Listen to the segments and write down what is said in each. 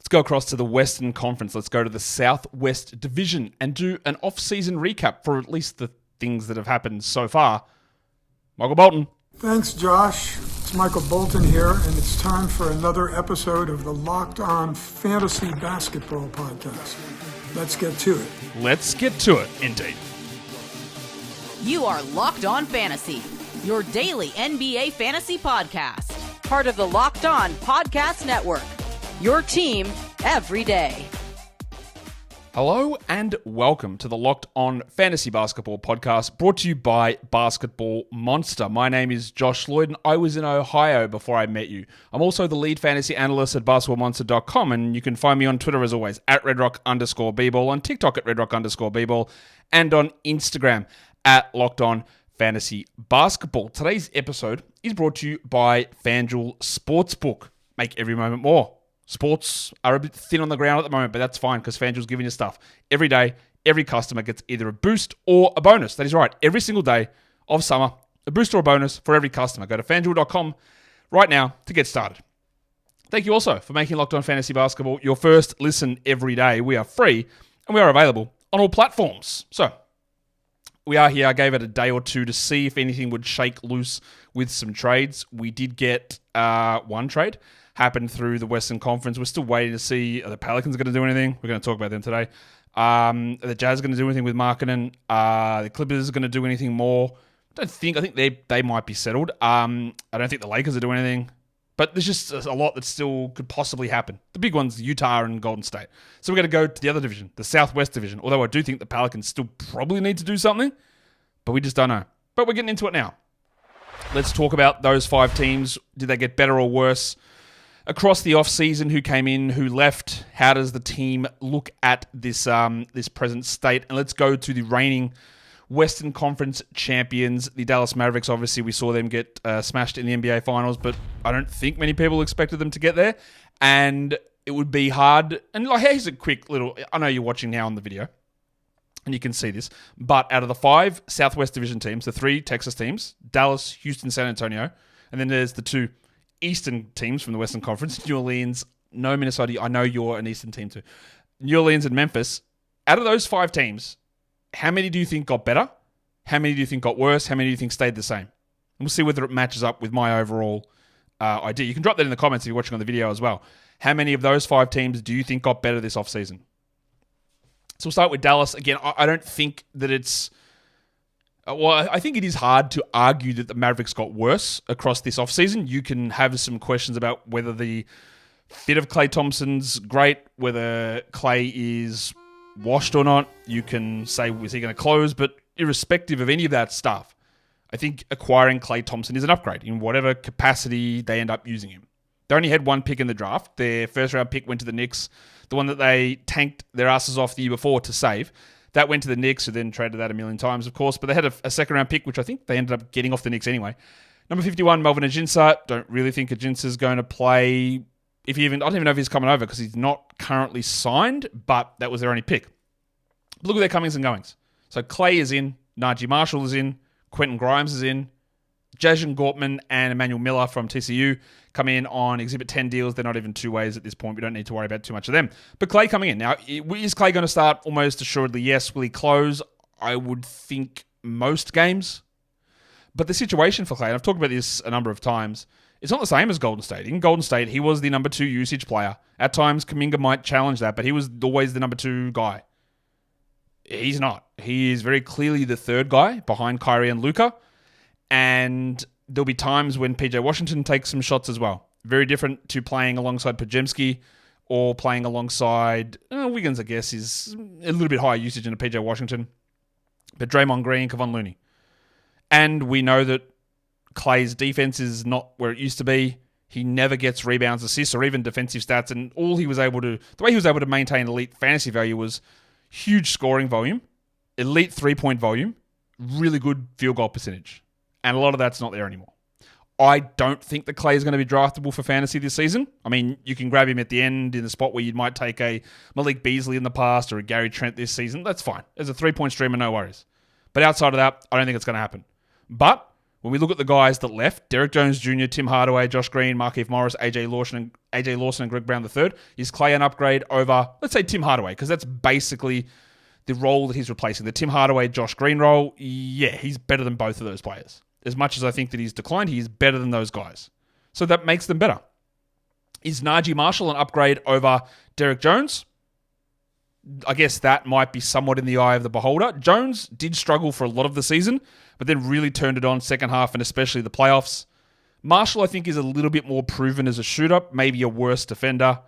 Let's go across to the Western Conference. Let's go to the Southwest Division and do an off-season recap for at least the things that have happened so far. Michael Bolton. Thanks, Josh. It's Michael Bolton here, and it's time for another episode of the Locked On Fantasy Basketball Podcast. Let's get to it. Let's get to it, indeed. You are Locked On Fantasy, your daily NBA fantasy podcast. Part of the Locked On Podcast Network, your team every day. Hello and welcome to the Locked On Fantasy Basketball Podcast, brought to you by Basketball Monster. My name is Josh Lloyd, and I was in Ohio before I met you. I'm also the lead fantasy analyst at basketballmonster.com, and you can find me on Twitter as always, at redrock_bball, on TikTok at redrock_bball, and on Instagram at Locked On Fantasy Basketball. Today's episode is brought to you by FanDuel Sportsbook. Make every moment more. Sports are a bit thin on the ground at the moment, but that's fine because FanDuel's giving you stuff. Every day, every customer gets either a boost or a bonus. That is right. Every single day of summer, a boost or a bonus for every customer. Go to FanDuel.com right now to get started. Thank you also for making Locked On Fantasy Basketball your first listen every day. We are free and we are available on all platforms. So, we are here. I gave it a day or two to see if anything would shake loose with some trades. We did get one trade happen through the Western Conference. We're still waiting to see are the Pelicans going to do anything. We're going to talk about them today. Are the Jazz going to do anything with Markkanen? The Clippers are going to do anything more? I think they might be settled. I don't think the Lakers are doing anything. But there's just a lot that still could possibly happen. The big ones, Utah and Golden State. So we're going to go to the other division, the Southwest Division. Although I do think the Pelicans still probably need to do something. But we just don't know. But we're getting into it now. Let's talk about those 5 teams. Did they get better or worse across the offseason? Who came in? Who left? How does the team look at this present state? And let's go to the reigning Western Conference champions, the Dallas Mavericks. Obviously, we saw them get smashed in the NBA Finals, but I don't think many people expected them to get there. And it would be hard. And here's a quick little... I know you're watching now on the video, and you can see this. But out of the 5 Southwest Division teams, the 3 Texas teams, Dallas, Houston, San Antonio, and then there's the 2 Eastern teams from the Western Conference, New Orleans, no Minnesota. I know you're an Eastern team too. New Orleans and Memphis. Out of those 5 teams, how many do you think got better? How many do you think got worse? How many do you think stayed the same? And we'll see whether it matches up with my overall idea. You can drop that in the comments if you're watching on the video as well. How many of those 5 teams do you think got better this offseason? So we'll start with Dallas. Again, I don't think that it's... Well, I think it is hard to argue that the Mavericks got worse across this offseason. You can have some questions about whether the fit of Klay Thompson's great, whether Klay is washed or not. You can say, is he going to close? But irrespective of any of that stuff, I think acquiring Klay Thompson is an upgrade in whatever capacity they end up using him. They only had 1 pick in the draft. Their first-round pick went to the Knicks, the one that they tanked their asses off the year before to save. That went to the Knicks, who then traded that a million times, of course. But they had a second-round pick, which I think they ended up getting off the Knicks anyway. Number 51, Melvin Ajinça. Don't really think Ajinça's going to play. I don't even know if he's coming over because he's not currently signed, but that was their only pick. But look at their comings and goings. So Klay is in, Najee Marshall is in, Quentin Grimes is in, Jason Gortman and Emmanuel Miller from TCU come in on Exhibit 10 deals. They're not even 2-ways at this point. We don't need to worry about too much of them. But Klay coming in. Now, is Klay going to start? Almost assuredly, yes. Will he close? I would think most games. But the situation for Klay, and I've talked about this a number of times, it's not the same as Golden State. In Golden State, he was the number 2 usage player. At times, Kuminga might challenge that, but he was always the number 2 guy. He's not. He is very clearly the 3rd guy behind Kyrie and Luka. And there'll be times when PJ Washington takes some shots as well. Very different to playing alongside Podziemski or playing alongside Wiggins, I guess, is a little bit higher usage than a PJ Washington. But Draymond Green, Kevon Looney. And we know that Klay's defense is not where it used to be. He never gets rebounds, assists, or even defensive stats. And the way he was able to maintain elite fantasy value was huge scoring volume, elite 3-point volume, really good field goal percentage. And a lot of that's not there anymore. I don't think that Klay is going to be draftable for fantasy this season. I mean, you can grab him at the end in the spot where you might take a Malik Beasley in the past or a Gary Trent this season. That's fine. As a 3-point streamer, no worries. But outside of that, I don't think it's going to happen. But When we look at the guys that left, Derek Jones Jr., Tim Hardaway, Josh Green, Markieff Morris, AJ Lawson, and Greg Brown III, is Klay an upgrade over, let's say, Tim Hardaway? Because that's basically the role that he's replacing. The Tim Hardaway, Josh Green role, yeah, he's better than both of those players. As much as I think that he's declined, he is better than those guys. So that makes them better. Is Najee Marshall an upgrade over Derek Jones? I guess that might be somewhat in the eye of the beholder. Jones did struggle for a lot of the season, but then really turned it on second half and especially the playoffs. Marshall, I think, is a little bit more proven as a shooter, maybe a worse defender.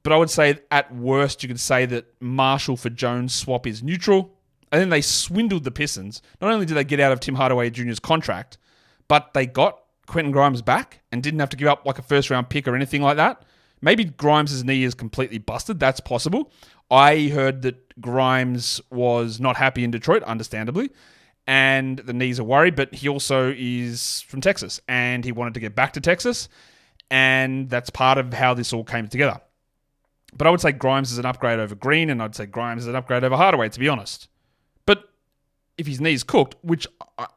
But I would say at worst, you could say that Marshall for Jones swap is neutral. And then they swindled the Pistons. Not only did they get out of Tim Hardaway Jr.'s contract, but they got Quentin Grimes back and didn't have to give up like a first-round pick or anything like that. Maybe Grimes' knee is completely busted. That's possible. I heard that Grimes was not happy in Detroit, understandably, and the knees are worried, but he also is from Texas, and he wanted to get back to Texas, and that's part of how this all came together. But I would say Grimes is an upgrade over Green, and I'd say Grimes is an upgrade over Hardaway, to be honest. But if his knee's cooked, which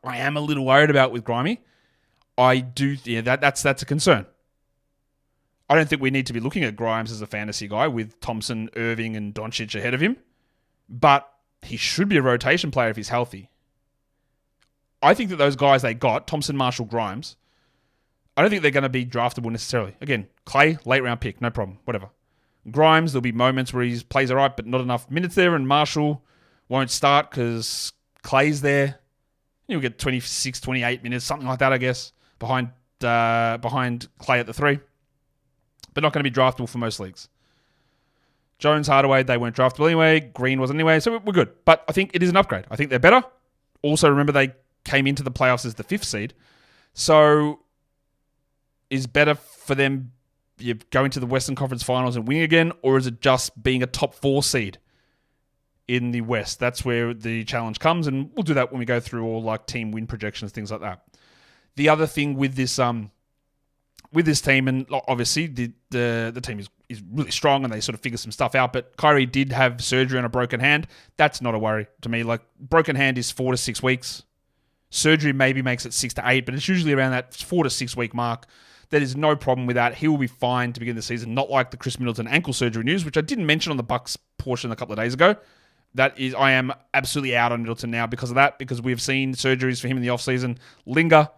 I am a little worried about with Grimey, that's a concern. I don't think we need to be looking at Grimes as a fantasy guy with Thompson, Irving, and Doncic ahead of him. But he should be a rotation player if he's healthy. I think that those guys they got, Thompson, Marshall, Grimes, I don't think they're going to be draftable necessarily. Again, Klay, late round pick, no problem, whatever. Grimes, there'll be moments where he plays all right, but not enough minutes there, and Marshall won't start because Klay's there. You'll get 26, 28 minutes, something like that, I guess, behind Klay at the 3. But not going to be draftable for most leagues. Jones, Hardaway, they weren't draftable anyway. Green wasn't anyway, so we're good. But I think it is an upgrade. I think they're better. Also, remember, they came into the playoffs as the 5th seed. So, is better for them going to the Western Conference Finals and winning again, or is it just being a top 4 seed in the West? That's where the challenge comes, and we'll do that when we go through all like team win projections, things like that. The other thing with this team, and obviously the team is really strong and they sort of figure some stuff out, but Kyrie did have surgery on a broken hand. That's not a worry to me. Like, broken hand is 4 to 6 weeks. Surgery maybe makes it 6 to 8, but it's usually around that 4 to 6 week mark. There is no problem with that. He will be fine to begin the season, not like the Chris Middleton ankle surgery news, which I didn't mention on the Bucks portion a couple of days ago. I am absolutely out on Middleton now because of that, because we've seen surgeries for him in the offseason linger,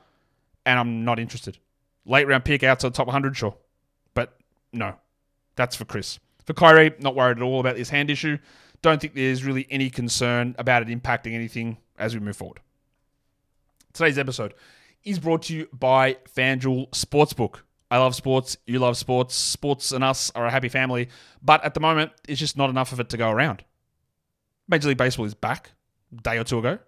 and I'm not interested. Late round pick outside the top 100, sure. But no, that's for Chris. For Kyrie, not worried at all about this hand issue. Don't think there's really any concern about it impacting anything as we move forward. Today's episode is brought to you by FanDuel Sportsbook. I love sports. You love sports. Sports and us are a happy family. But at the moment, it's just not enough of it to go around. Major League Baseball is back a day or two ago.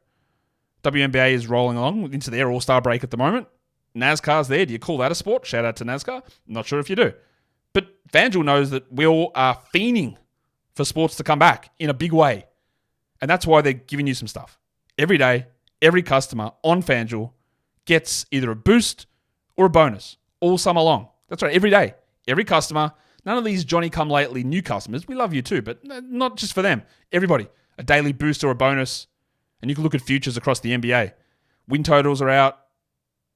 WNBA is rolling along into their All-Star break at the moment. NASCAR's there. Do you call that a sport? Shout out to NASCAR. I'm not sure if you do. But FanDuel knows that we all are fiending for sports to come back in a big way. And that's why they're giving you some stuff. Every day, every customer on FanDuel gets either a boost or a bonus all summer long. That's right, every day. Every customer. None of these Johnny-come-lately new customers. We love you too, but not just for them. Everybody. A daily boost or a bonus. And you can look at futures across the NBA. Win totals are out.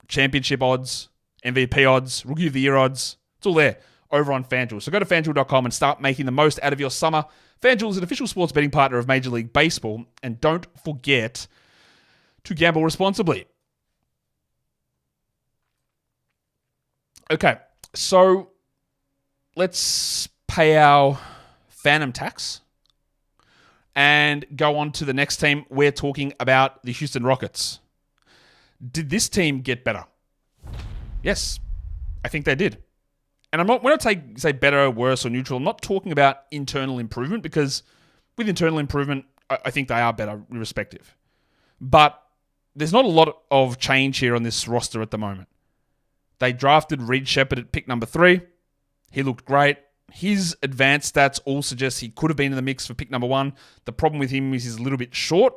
Championship odds, MVP odds, Rookie of the Year odds. It's all there over on FanDuel. So go to FanDuel.com and start making the most out of your summer. FanDuel is an official sports betting partner of Major League Baseball. And don't forget to gamble responsibly. Okay, so let's pay our phantom tax and go on to the next team. We're talking about the Houston Rockets. Did this team get better? Yes, I think they did. And when I say better, worse, or neutral, I'm not talking about internal improvement, because with internal improvement, I think they are better, irrespective. But there's not a lot of change here on this roster at the moment. They drafted Reed Shepherd at pick number 3. He looked great. His advanced stats all suggest he could have been in the mix for pick number 1. The problem with him is he's a little bit short,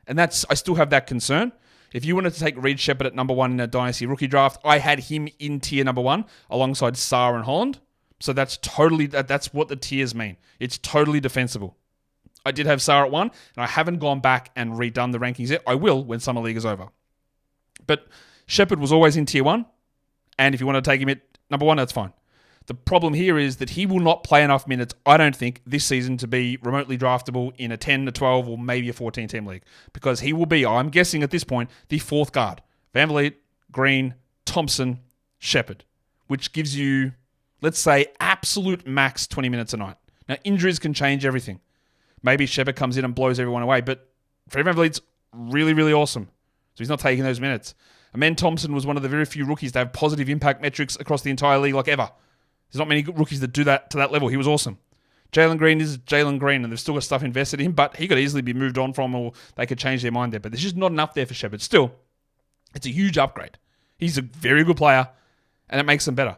and I still have that concern. If you wanted to take Reed Shepherd at number 1 in a Dynasty rookie draft, I had him in tier number 1 alongside Sarr and Holland. So that's what the tiers mean. It's totally defensible. I did have Sarr at 1, and I haven't gone back and redone the rankings yet. I will when Summer League is over. But Shepherd was always in tier 1, and if you want to take him at number 1, that's fine. The problem here is that he will not play enough minutes, I don't think, this season to be remotely draftable in a 10, a 12, or maybe a 14-team league. Because he will be, I'm guessing at this point, the 4th guard. VanVleet, Green, Thompson, Shepherd. Which gives you, let's say, absolute max 20 minutes a night. Now, injuries can change everything. Maybe Shepherd comes in and blows everyone away, but Fred VanVleet's really, really awesome. So he's not taking those minutes. Amen Thompson was one of the very few rookies to have positive impact metrics across the entire league like ever. There's not many rookies that do that to that level. He was awesome. Jalen Green is Jalen Green, and they've still got stuff invested in him, but he could easily be moved on from, or they could change their mind there. But there's just not enough there for Shepherd. Still, it's a huge upgrade. He's a very good player, and it makes them better.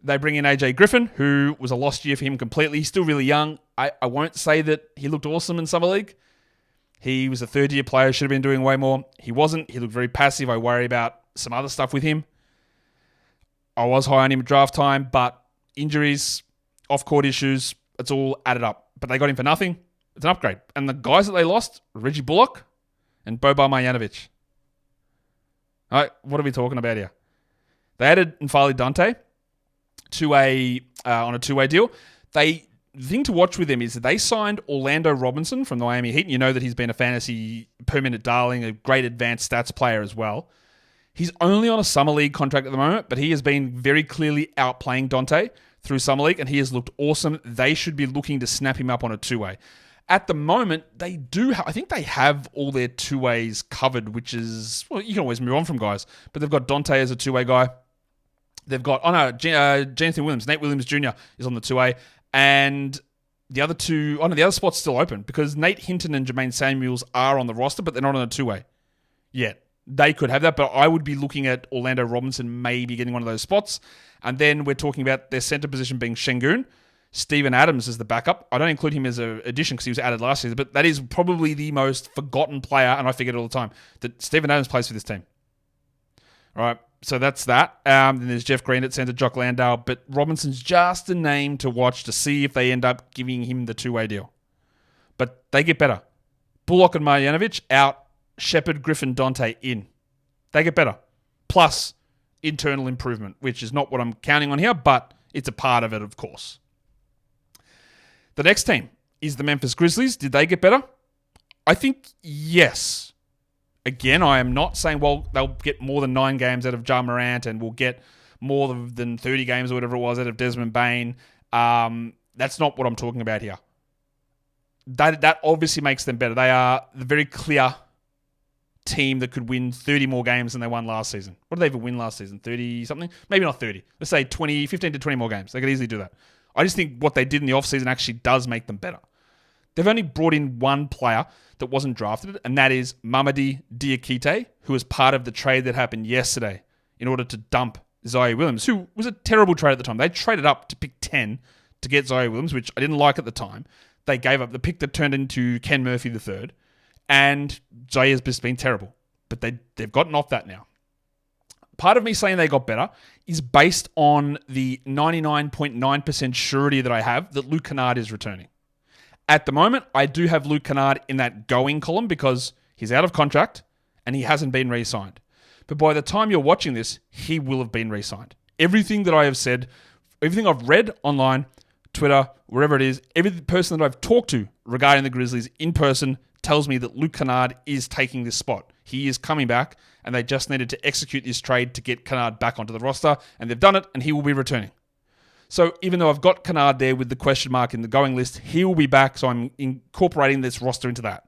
They bring in AJ Griffin, who was a lost year for him completely. He's still really young. I won't say that he looked awesome in Summer League. He was a third-year player, should have been doing way more. He wasn't. He looked very passive. I worry about some other stuff with him. I was high on him at draft time, but injuries, off-court issues, it's all added up. But they got him for nothing. It's an upgrade. And the guys that they lost, Reggie Bullock and Boban Marjanovic. All right, what are we talking about here? They added N'Faly Dante on a two-way deal. The thing to watch with them is that they signed Orlando Robinson from the Miami Heat. And you know that he's been a fantasy per-minute darling, a great advanced stats player as well. He's only on a Summer League contract at the moment, but he has been very clearly outplaying Dante through Summer League, and he has looked awesome. They should be looking to snap him up on a two-way. At the moment, they do. I think they have all their two-ways covered, which is, well, you can always move on from guys, but they've got Dante as a two-way guy. They've got, Jonathan Williams, Nate Williams Jr. is on the two-way, and the other the other spot's still open because Nate Hinton and Jermaine Samuels are on the roster, but they're not on a two-way yet. They could have that, but I would be looking at Orlando Robinson maybe getting one of those spots. And then we're talking about their center position being Şengün. Steven Adams is the backup. I don't include him as an addition because he was added last season, but that is probably the most forgotten player, and I forget it all the time, that Steven Adams plays for this team. All right, so that's that. Then there's Jeff Green at center, Jock Landale, but Robinson's just a name to watch to see if they end up giving him the two-way deal. But they get better. Bullock and Marjanovic out. Shepherd, Griffin, Dante in. They get better. Plus internal improvement, which is not what I'm counting on here, but it's a part of it, of course. The next team is the Memphis Grizzlies. Did they get better? I think yes. Again, I am not saying, well, they'll get more than 9 games out of Ja Morant and we'll get more than 30 games or whatever it was out of Desmond Bane. That's not what I'm talking about here. That obviously makes them better. They are the very clear team that could win 30 more games than they won last season. What did they even win last season? 30-something? Maybe not 30. Let's say 15 to 20 more games. They could easily do that. I just think what they did in the offseason actually does make them better. They've only brought in one player that wasn't drafted, and that is Mamadi Diakite, who was part of the trade that happened yesterday in order to dump Ziaire Williams, who was a terrible trade at the time. They traded up to pick 10 to get Ziaire Williams, which I didn't like at the time. They gave up the pick that turned into Ken Murphy III. And Zaire's just been terrible. But they've gotten off that now. Part of me saying they got better is based on the 99.9% surety that I have that Luke Kennard is returning. At the moment, I do have Luke Kennard in that going column because he's out of contract and he hasn't been re-signed. But by the time you're watching this, he will have been re-signed. Everything that I have said, everything I've read online, Twitter, wherever it is, every person that I've talked to regarding the Grizzlies in person tells me that Luke Kennard is taking this spot. He is coming back, and they just needed to execute this trade to get Kennard back onto the roster, and they've done it, and he will be returning. So even though I've got Kennard there with the question mark in the going list, he will be back, so I'm incorporating this roster into that.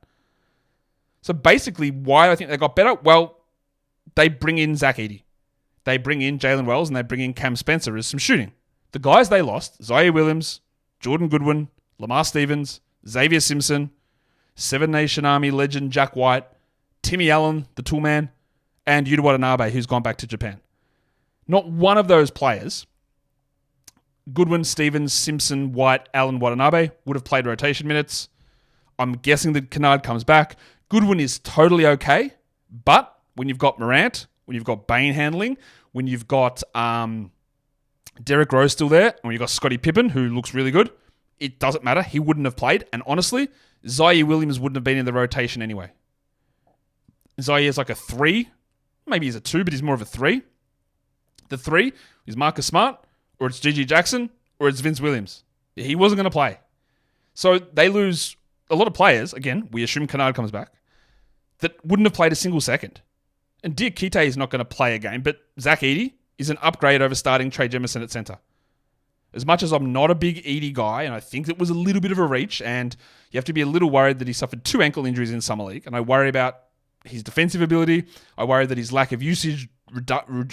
So basically, why I think they got better? Well, they bring in Zach Edey. They bring in Jalen Wells, and they bring in Cam Spencer as some shooting. The guys they lost, Ziaire Williams, Jordan Goodwin, Lamar Stevens, Xavier Simpson, Seven Nation Army legend Jack White, Timmy Allen, the tool man, and Yuta Watanabe, who's gone back to Japan. Not one of those players, Goodwin, Stevens, Simpson, White, Allen, Watanabe, would have played rotation minutes. I'm guessing that Kennard comes back. Goodwin is totally okay, but when you've got Morant, when you've got Bane handling, when you've got Derrick Rose still there, and when you've got Scottie Pippen, who looks really good, it doesn't matter. He wouldn't have played, and honestly, Ziaire Williams wouldn't have been in the rotation anyway. Zaire is like a 3 Maybe he's a 2, but he's more of a 3. The 3 is Marcus Smart, or it's Gigi Jackson, or it's Vince Williams. He wasn't going to play. So they lose a lot of players. Again, we assume Kennard comes back, that wouldn't have played a single second. And Dirk Kite is not going to play a game, but Zach Edey is an upgrade over starting Trey Jemison at center. As much as I'm not a big Edey guy, and I think it was a little bit of a reach, and you have to be a little worried that he suffered 2 ankle injuries in Summer League, and I worry about his defensive ability. I worry that his lack of usage,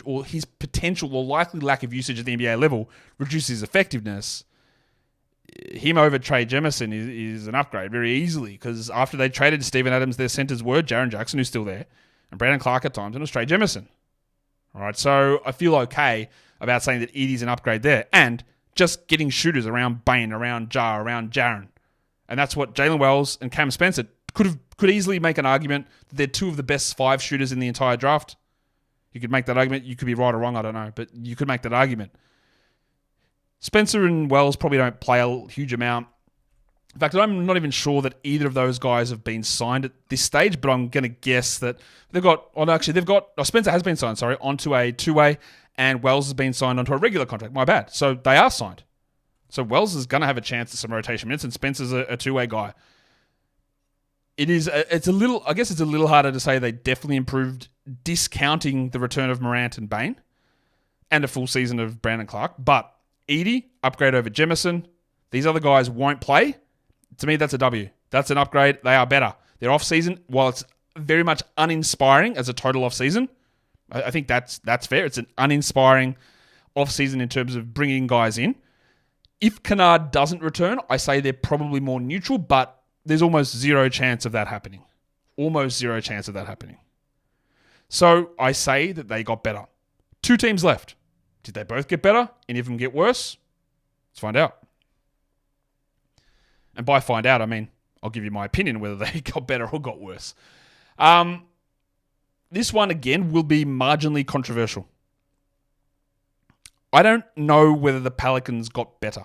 or his potential or likely lack of usage at the NBA level, reduces his effectiveness. Him over Trey Jemison is an upgrade very easily, because after they traded Steven Adams, their centers were Jaren Jackson, who's still there, and Brandon Clark at times, and it was Trey Jemison. All right, so I feel okay about saying that Edey's an upgrade there, and just getting shooters around Bane, around Jar, around Jaren. And that's what Jalen Wells and Cam Spencer could easily make an argument that they're 2 of the best 5 shooters in the entire draft. You could make that argument. You could be right or wrong, I don't know, but you could make that argument. Spencer and Wells probably don't play a huge amount. In fact, I'm not even sure that either of those guys have been signed at this stage, but I'm going to guess that Spencer has been signed, onto a 2-way, and Wells has been signed onto a regular contract. My bad. So they are signed. So Wells is going to have a chance at some rotation minutes, and Spencer's a 2-way guy. It's a little harder to say they definitely improved, discounting the return of Morant and Bane and a full season of Brandon Clark. But Edey, upgrade over Jemison. These other guys won't play. To me, that's a W. That's an upgrade. They are better. Their off-season, while it's very much uninspiring as a total off-season, I think that's fair. It's an uninspiring off-season in terms of bringing guys in. If Kennard doesn't return, I say they're probably more neutral, but there's almost zero chance of that happening. Almost zero chance of that happening. So I say that they got better. 2 teams left. Did they both get better? Any of them get worse? Let's find out. And by find out, I mean, I'll give you my opinion whether they got better or got worse. This one, again, will be marginally controversial. I don't know whether the Pelicans got better.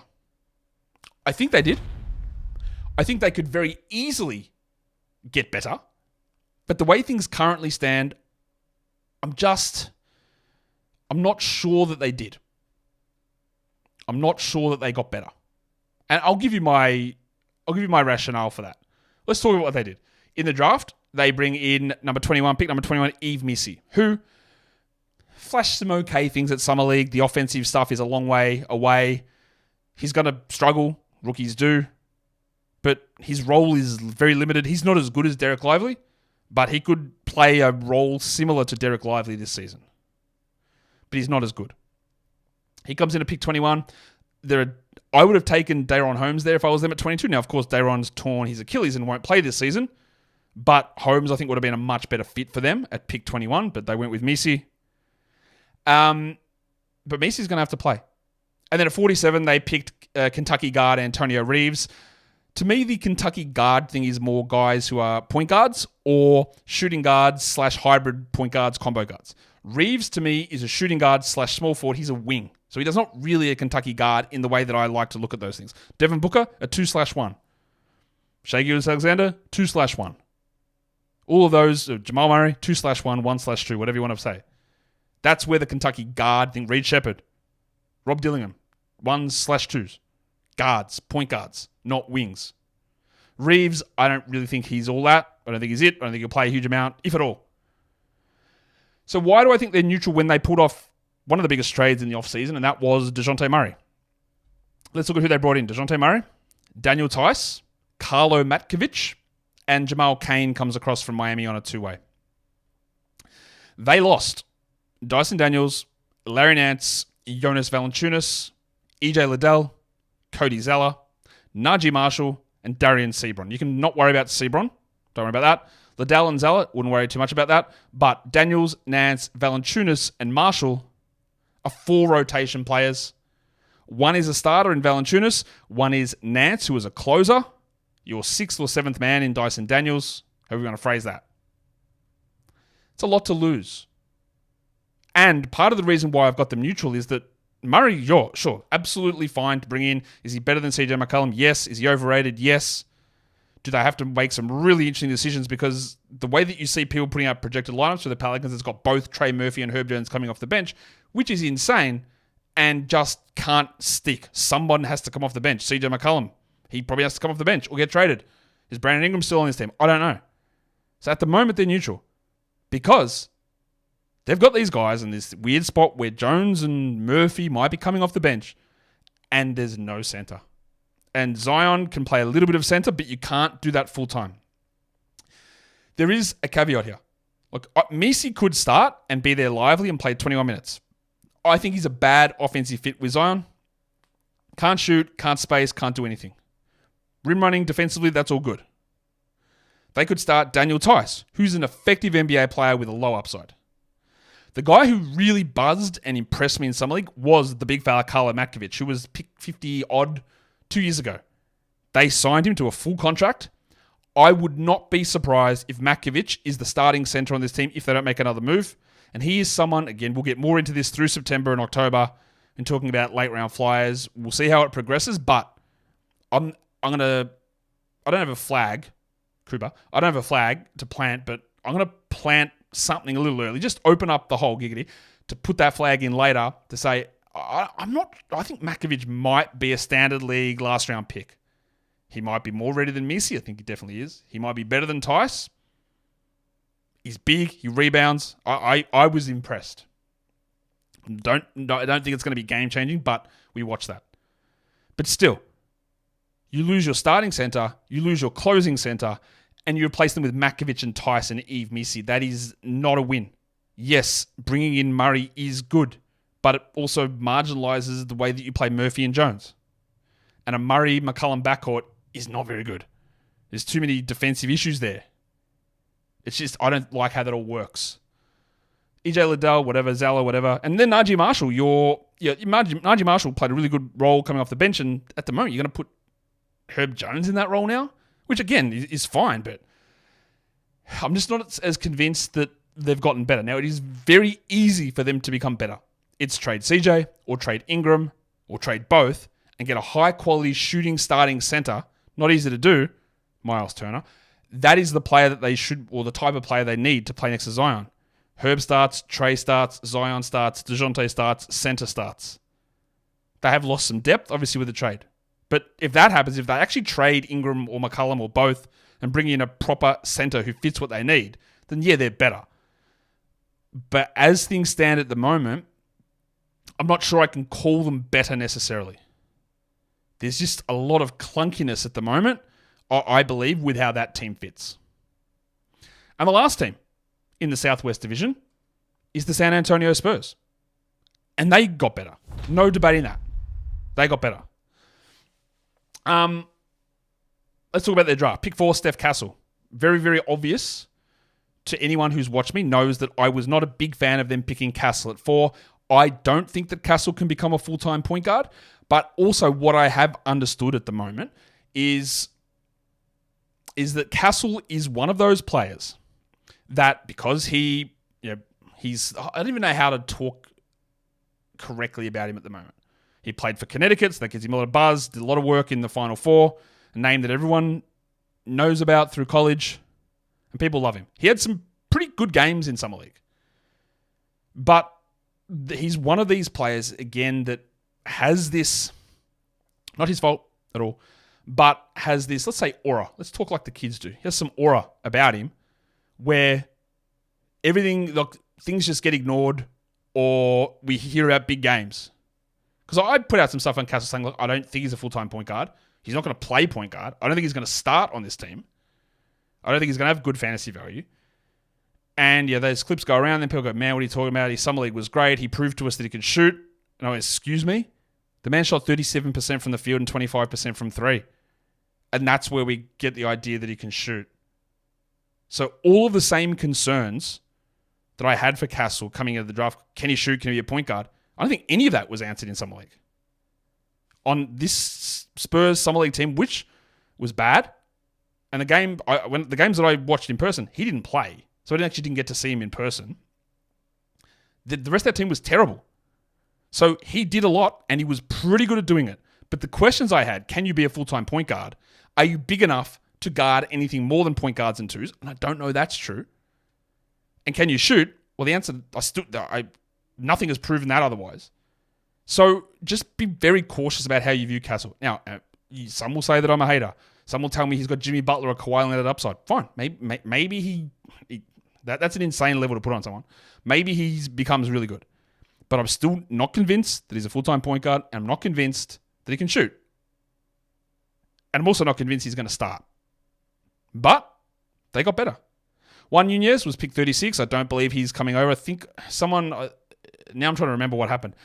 I think they did. I think they could very easily get better. But the way things currently stand, I'm not sure that they did. I'm not sure that they got better. And I'll give you my rationale for that. Let's talk about what they did. In the draft, they bring in pick number 21, Eve Missy, who flashed some okay things at Summer League. The offensive stuff is a long way away. He's going to struggle. Rookies do. But his role is very limited. He's not as good as Derek Lively, but he could play a role similar to Derek Lively this season. But he's not as good. He comes in at pick 21. I would have taken Daron Holmes there if I was them at 22. Now, of course, Daron's torn his Achilles and won't play this season. But Holmes, I think, would have been a much better fit for them at pick 21. But they went with Missy. But Missy's going to have to play. And then at 47, they picked Kentucky guard Antonio Reeves. To me, the Kentucky guard thing is more guys who are point guards or shooting guards / hybrid point guards, combo guards. Reeves, to me, is a shooting guard / small forward. He's a wing. So he does not really a Kentucky guard in the way that I like to look at those things. Devin Booker, a 2/1. Shai Gilgeous-Alexander, 2/1. All of those, Jamal Murray, 2/1, 1/2, whatever you want to say. That's where the Kentucky guard thing, Reed Shepherd, Rob Dillingham, 1/2s. Guards, point guards, not wings. Reeves, I don't really think he's all that. I don't think he's it. I don't think he'll play a huge amount, if at all. So why do I think they're neutral when they pulled off one of the biggest trades in the offseason, and that was DeJounte Murray? Let's look at who they brought in. DeJounte Murray, Daniel Tice, Carlo Matkovic, and Jamal Cain comes across from Miami on a 2-way. They lost Dyson Daniels, Larry Nance, Jonas Valanciunas, EJ Liddell, Cody Zeller, Najee Marshall, and Darian Sebron. You can not worry about Sebron. Don't worry about that. Liddell and Zeller, wouldn't worry too much about that. But Daniels, Nance, Valanciunas, and Marshall are 4 rotation players. One is a starter in Valanciunas. One is Nance, who is a closer. Your 6th or 7th man in Dyson Daniels. However you want to phrase that. It's a lot to lose. And part of the reason why I've got them neutral is that Murray, sure, absolutely fine to bring in. Is he better than CJ McCollum? Yes. Is he overrated? Yes. do they have to make some really interesting decisions? Because the way that you see people putting out projected lineups for the Pelicans, it's got both Trey Murphy and Herb Jones coming off the bench, which is insane and just can't stick. Someone has to come off the bench. CJ McCollum, he probably has to come off the bench or get traded. Is Brandon Ingram still on this team? I don't know. So at the moment, they're neutral because they've got these guys in this weird spot where Jones and Murphy might be coming off the bench and there's no center. And Zion can play a little bit of center, but you can't do that full time. There is a caveat here. Look, Messi could start and be there lively and play 21 minutes. I think he's a bad offensive fit with Zion. Can't shoot, can't space, can't do anything. Rim running defensively, that's all good. They could start Daniel Tice, who's an effective NBA player with a low upside. The guy who really buzzed and impressed me in Summer League was the big fella Karlo Matkovic, who was picked 50-odd 2 years ago. They signed him to a full contract. I would not be surprised if Matkovic is the starting center on this team if they don't make another move. And he is someone, again, we'll get more into this through September and October and talking about late round flyers. We'll see how it progresses, but I don't have a flag, Cooper. I don't have a flag to plant, but I'm going to plant something a little early. Just open up the whole giggity to put that flag in later to say, I think Matkovic might be a standard league last round pick. He might be more ready than Messi. I think he definitely is. He might be better than Tice. He's big. He rebounds. I was impressed. I don't think it's going to be game changing, but we watch that. But still, you lose your starting center, you lose your closing center, and you replace them with Matkovic and Tice and Yves Messi. That is not a win. Yes, bringing in Murray is good, but it also marginalizes the way that you play Murphy and Jones. And a Murray-McCollum backcourt is not very good. There's too many defensive issues there. It's just, I don't like how that all works. EJ Liddell, whatever, Zala, whatever. And then Najee Marshall, Najee Marshall played a really good role coming off the bench, and at the moment, you're going to put Herb Jones in that role now, which again is fine, but I'm just not as convinced that they've gotten better. Now, it is very easy for them to become better. It's trade CJ or trade Ingram or trade both and get a high-quality shooting starting center. Not easy to do, Miles Turner. That is the player that they should, or the type of player they need to play next to Zion. Herb starts, Trey starts, Zion starts, DeJounte starts, center starts. They have lost some depth, obviously, with the trade. But if that happens, if they actually trade Ingram or McCollum or both and bring in a proper center who fits what they need, then yeah, they're better. But as things stand at the moment, I'm not sure I can call them better necessarily. There's just a lot of clunkiness at the moment, I believe, with how that team fits. And the last team in the Southwest Division is the San Antonio Spurs. And they got better. No debating that. They got better. Let's talk about their draft. Pick 4, Steph Castle. Very, very obvious to anyone who's watched me knows that I was not a big fan of them picking Castle at 4. I don't think that Castle can become a full-time point guard. But also what I have understood at the moment is that Castle is one of those players that because he's, I don't even know how to talk correctly about him at the moment. He played for Connecticut, so that gives him a lot of buzz, did a lot of work in the Final Four, a name that everyone knows about through college, and people love him. He had some pretty good games in Summer League. But he's one of these players, again, that has this, not his fault at all, but has this, let's say, aura. Let's talk like the kids do. He has some aura about him where everything, like, things just get ignored or we hear about big games. Because I put out some stuff on Castle saying, look, I don't think he's a full-time point guard. He's not going to play point guard. I don't think he's going to start on this team. I don't think he's going to have good fantasy value. And yeah, those clips go around and people go, man, what are you talking about? His Summer League was great. He proved to us that he could shoot. And I went, excuse me? The man shot 37% from the field and 25% from 3. And that's where we get the idea that he can shoot. So all of the same concerns that I had for Castle coming out of the draft, can he shoot? Can he be a point guard? I don't think any of that was answered in Summer League. On this Spurs Summer League team, which was bad, and the games that I watched in person, he didn't play. So I didn't get to see him in person. The rest of that team was terrible. So he did a lot, and he was pretty good at doing it. But the questions I had, can you be a full-time point guard? Are you big enough to guard anything more than point guards and twos, and I don't know that's true. And can you shoot? Well, the answer, nothing has proven that otherwise. So just be very cautious about how you view Castle. Now, some will say that I'm a hater. Some will tell me he's got Jimmy Butler or Kawhi Leonard upside. Fine. Maybe that's an insane level to put on someone. Maybe he becomes really good. But I'm still not convinced that he's a full-time point guard, and I'm not convinced that he can shoot. And I'm also not convinced he's going to start. But they got better. Juan Nunez was picked 36. I don't believe he's coming over. I think someone... now I'm trying to remember what happened.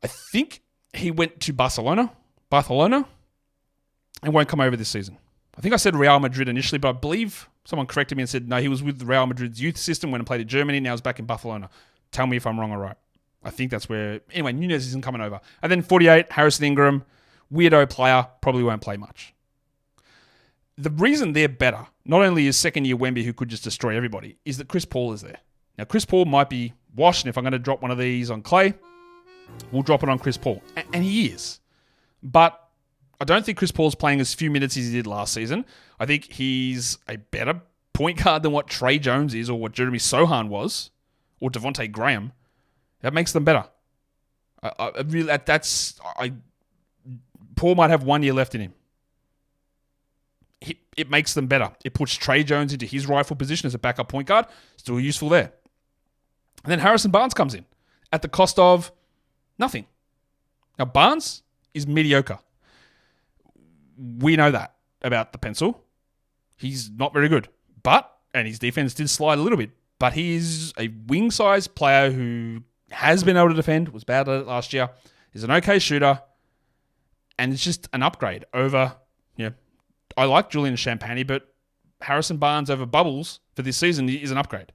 I think he went to Barcelona, and won't come over this season. I think I said Real Madrid initially, but I believe someone corrected me and said, no, he was with Real Madrid's youth system when he played in Germany. Now he's back in Barcelona. Tell me if I'm wrong or right. I think that's where... Anyway, Nunez isn't coming over. And then 48, Harrison Ingram, weirdo player, probably won't play much. The reason they're better, not only is second-year Wemby, who could just destroy everybody, is that Chris Paul is there. Now, Chris Paul might be washed, and if I'm going to drop one of these on Klay, we'll drop it on Chris Paul. And he is. But I don't think Chris Paul's playing as few minutes as he did last season. I think he's a better point guard than what Trey Jones is, or what Jeremy Sohan was, or Devontae Graham. That makes them better. Paul might have 1 year left in him. It makes them better. It puts Trey Jones into his rightful position as a backup point guard. Still useful there. And then Harrison Barnes comes in at the cost of nothing. Now, Barnes is mediocre. We know that about the pencil. He's not very good. And his defense did slide a little bit, but he is a wing-sized player who has been able to defend, was bad at it last year, is an okay shooter, and it's just an upgrade over, I like Julian Champagny, but Harrison Barnes over Bubbles for this season is an upgrade.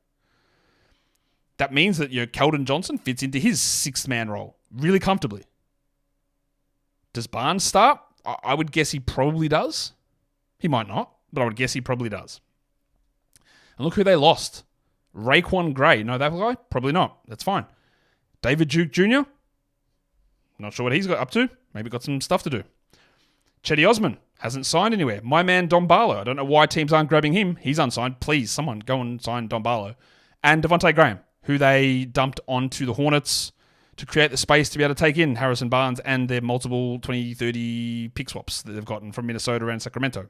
That means that Keldon Johnson fits into his sixth-man role really comfortably. Does Barnes start? I would guess he probably does. He might not, but I would guess he probably does. And look who they lost. Raekwon Gray. Know that guy? Probably not. That's fine. David Duke Jr. Not sure what he's got up to. Maybe got some stuff to do. Chetty Osman hasn't signed anywhere. My man Don Barlow. I don't know why teams aren't grabbing him. He's unsigned. Please, someone go and sign Don Barlow. And Devontae Graham, who they dumped onto the Hornets to create the space to be able to take in Harrison Barnes and their multiple 20, 30 pick swaps that they've gotten from Minnesota and Sacramento.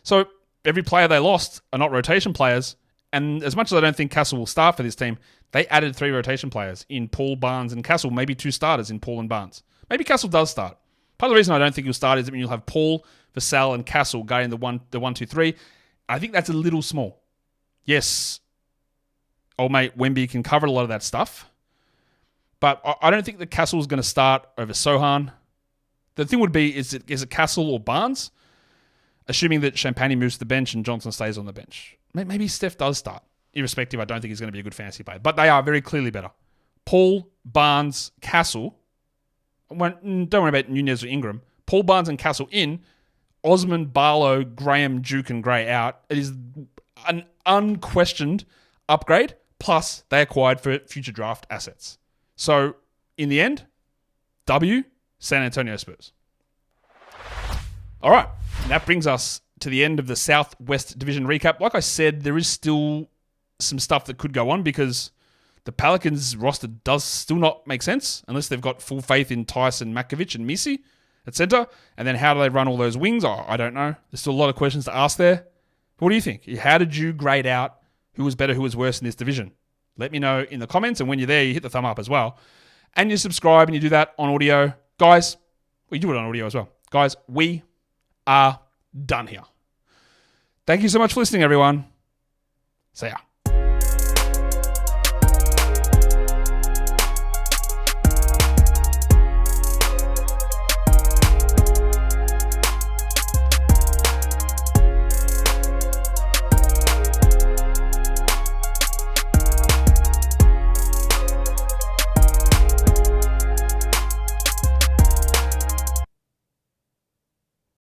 So every player they lost are not rotation players. And as much as I don't think Castle will start for this team, they added 3 rotation players in Paul, Barnes, and Castle, maybe 2 starters in Paul and Barnes. Maybe Castle does start. Part of the reason I don't think he'll start is that you'll have Paul, Vassell, and Castle guarding the 1-2-3. I think that's a little small. Yes, old mate Wemby can cover a lot of that stuff, but I don't think that Castle is going to start over Sohan. The thing would be, is it Castle or Barnes? Assuming that Champagny moves to the bench and Johnson stays on the bench. Maybe Steph does start. Irrespective, I don't think he's going to be a good fantasy player. But they are very clearly better. Paul, Barnes, Castle. Don't worry about Nunez or Ingram. Paul, Barnes, and Castle in. Osman, Barlow, Graham, Duke, and Gray out. It is an unquestioned upgrade. Plus, they acquired for future draft assets. So, in the end, San Antonio Spurs. All right. And that brings us to the end of the Southwest Division recap. Like I said, there is still some stuff that could go on because the Pelicans roster does still not make sense unless they've got full faith in Tyson, Makovic, and Misi at center. And then how do they run all those wings? I don't know. There's still a lot of questions to ask there. What do you think? How did you grade out who was better, who was worse in this division? Let me know in the comments. And when you're there, you hit the thumb up as well. And you subscribe and you do that on audio. Guys, we do it on audio as well. Guys, we are done here. Thank you so much for listening, everyone. See ya.